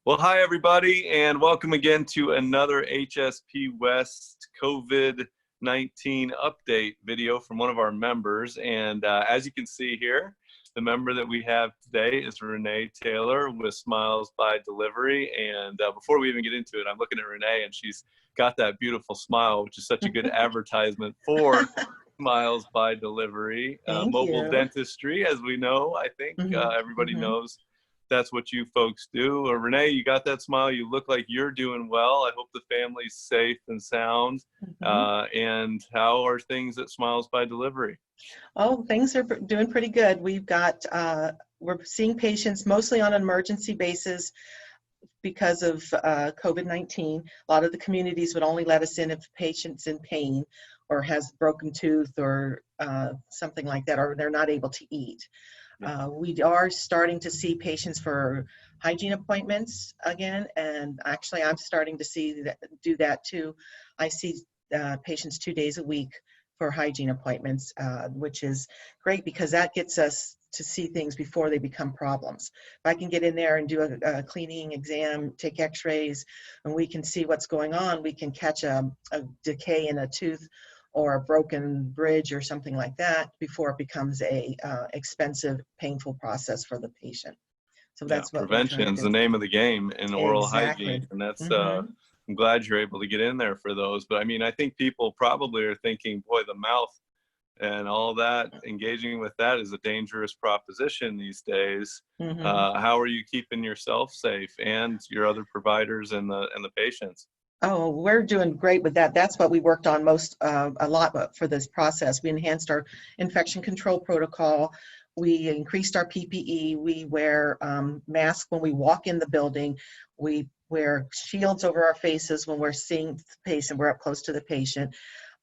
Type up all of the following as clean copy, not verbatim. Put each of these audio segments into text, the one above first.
Well, hi, everybody, and welcome again to another HSP West COVID-19 update video from one of our members. And as you can see here, the member that we have today is Renee Taylor with Smiles by Delivery. And before we even get into it, I'm looking at Renee, and she's got that beautiful smile, which is such a good advertisement for Smiles by Delivery. Thank Mobile you. dentistry, as we know, I think everybody knows that's what you folks do. Renee, you got that smile. You look like you're doing well. I hope the family's safe and sound. And how are things at Smiles by Delivery? Oh, things are doing pretty good. We're seeing patients mostly on an emergency basis because of COVID-19. A lot of the communities would only let us in if the patient's in pain or has broken tooth or something like that, or they're not able to eat. We are starting to see patients for hygiene appointments again, and actually I'm starting to do that too. I see patients 2 days a week for hygiene appointments, which is great because that gets us to see things before they become problems. If I can get in there and do a cleaning exam, take x-rays, and we can see what's going on, we can catch a decay in a tooth or a broken bridge or something like that before it becomes a expensive, painful process for the patient. So that's what prevention is the name of the game in oral hygiene, and that's I'm glad you're able to get in there for those. But I mean, I think people probably are thinking, boy, the mouth and all that, engaging with that is a dangerous proposition these days. How are you keeping yourself safe and your other providers and the patients? Oh, we're doing great with that. That's what we worked on a lot for this process. We enhanced our infection control protocol. We increased our PPE. We wear masks when we walk in the building. We wear shields over our faces when we're seeing the patient. We're up close to the patient.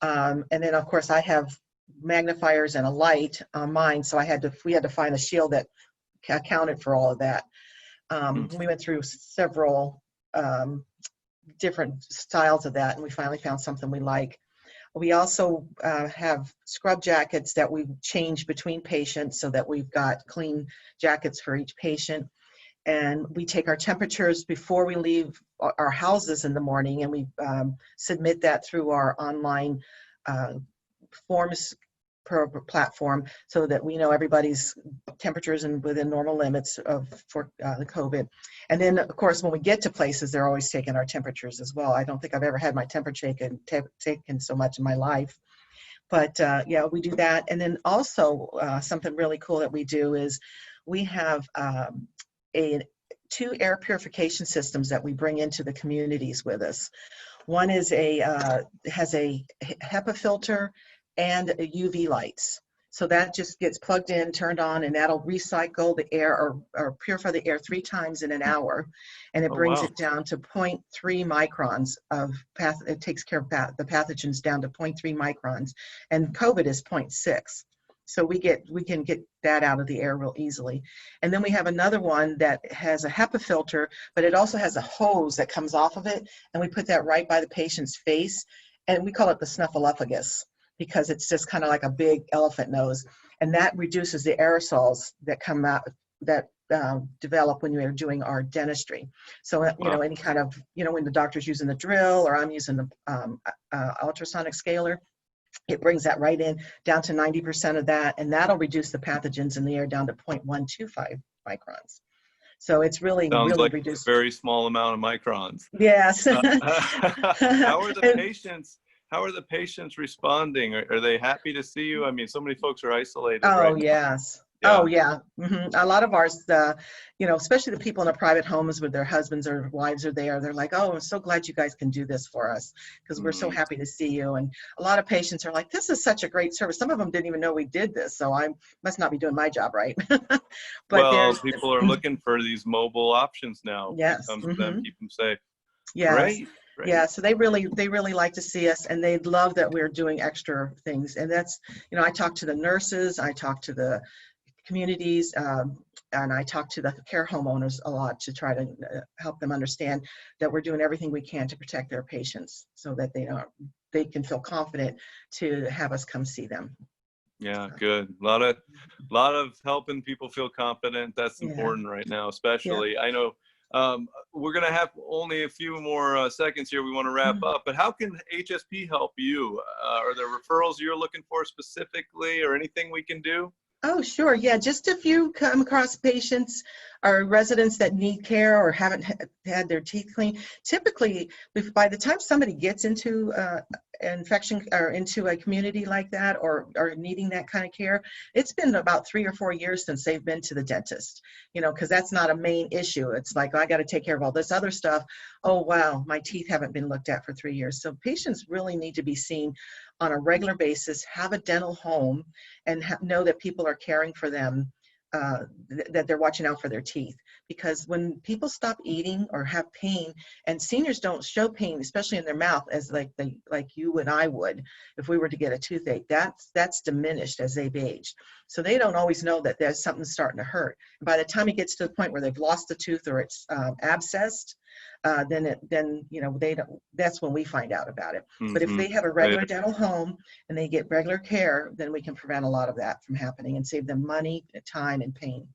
And then, of course, I have magnifiers and a light on mine, so we had to find a shield that accounted for all of that. We went through several different styles of that, and we finally found something we like. We also have scrub jackets that we change between patients so that we've got clean jackets for each patient. And we take our temperatures before we leave our houses in the morning, and we submit that through our online forms platform so that we know everybody's temperatures and within normal limits for the COVID. And then, of course, when we get to places, they're always taking our temperatures as well. I don't think I've ever had my temperature taken so much in my life. But yeah, we do that. And then also something really cool that we do is we have two air purification systems that we bring into the communities with us. One is has a HEPA filter and UV lights. So that just gets plugged in, turned on, and that'll recycle the air or purify the air 3 times in an hour. And it brings it down to 0.3 microns it takes care of the pathogens down to 0.3 microns. And COVID is 0.6. So we can get that out of the air real easily. And then we have another one that has a HEPA filter, but it also has a hose that comes off of it. And we put that right by the patient's face. And we call it the snuffleupagus, because it's just kind of like a big elephant nose. And that reduces the aerosols that come out, that develop when you're doing our dentistry. So, you know, any kind of, when the doctor's using the drill or I'm using the ultrasonic scaler, it brings that right in, down to 90% of that, and that'll reduce the pathogens in the air down to 0.125 microns. So it's really like reduced. A very small amount of microns. Yes. How are the patients? How are the patients responding? Are they happy to see you? I mean, so many folks are isolated. Oh, yes. Yeah. Oh, yeah. A lot of ours, especially the people in the private homes with their husbands or wives are there, they're like, oh, I'm so glad you guys can do this for us because we're so happy to see you. And a lot of patients are like, this is such a great service. Some of them didn't even know we did this, so I must not be doing my job right. But people are looking for these mobile options now. Yes. Comes to them, keep them safe. Yes. Great. Yeah, so they really like to see us, and they love that we're doing extra things. And that's, I talk to the nurses, I talk to the communities, and I talk to the care homeowners a lot to try to help them understand that we're doing everything we can to protect their patients so that they can feel confident to have us come see them. Yeah, good. A lot of helping people feel confident. That's important right now, especially. I know We're going to have only a few more seconds here. We want to wrap up, but how can HSP help you? Are there referrals you're looking for specifically, or anything we can do? Oh, sure. Yeah, just if you come across patients or residents that need care or haven't had their teeth cleaned, typically, by the time somebody gets into infection or into a community like that, or needing that kind of care, it's been about 3 or 4 years since they've been to the dentist, you know, because that's not a main issue. It's like, oh, I got to take care of all this other stuff. Oh, wow, my teeth haven't been looked at for 3 years. So patients really need to be seen on a regular basis, have a dental home, and know that people are caring for them, that they're watching out for their teeth. Because when people stop eating or have pain, and seniors don't show pain, especially in their mouth, as like you and I would if we were to get a toothache, that's diminished as they've aged. So they don't always know that there's something starting to hurt. And by the time it gets to the point where they've lost the tooth or it's abscessed, then you know, they don't. That's when we find out about it. But if they have a regular dental home and they get regular care, then we can prevent a lot of that from happening and save them money, time, and pain.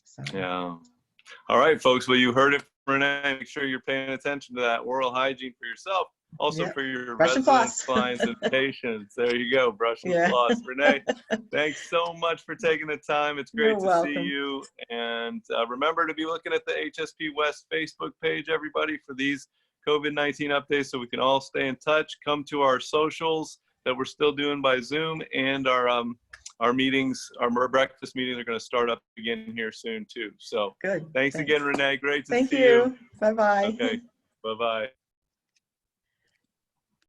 So. Yeah. All right, folks. Well, you heard it from Renee. Make sure you're paying attention to that oral hygiene for yourself, also for your Brush and residents, floss. clients, and patients. There you go. Brush and floss. Renee, thanks so much for taking the time. It's great to see you. And remember to be looking at the HSP West Facebook page, everybody, for these COVID-19 updates, so we can all stay in touch. Come to our socials that we're still doing by Zoom, and our meetings, our breakfast meetings are going to start up again here soon too. So good. Thanks again, Renee. Great to see you. Thank you. Bye-bye. Okay. Bye-bye.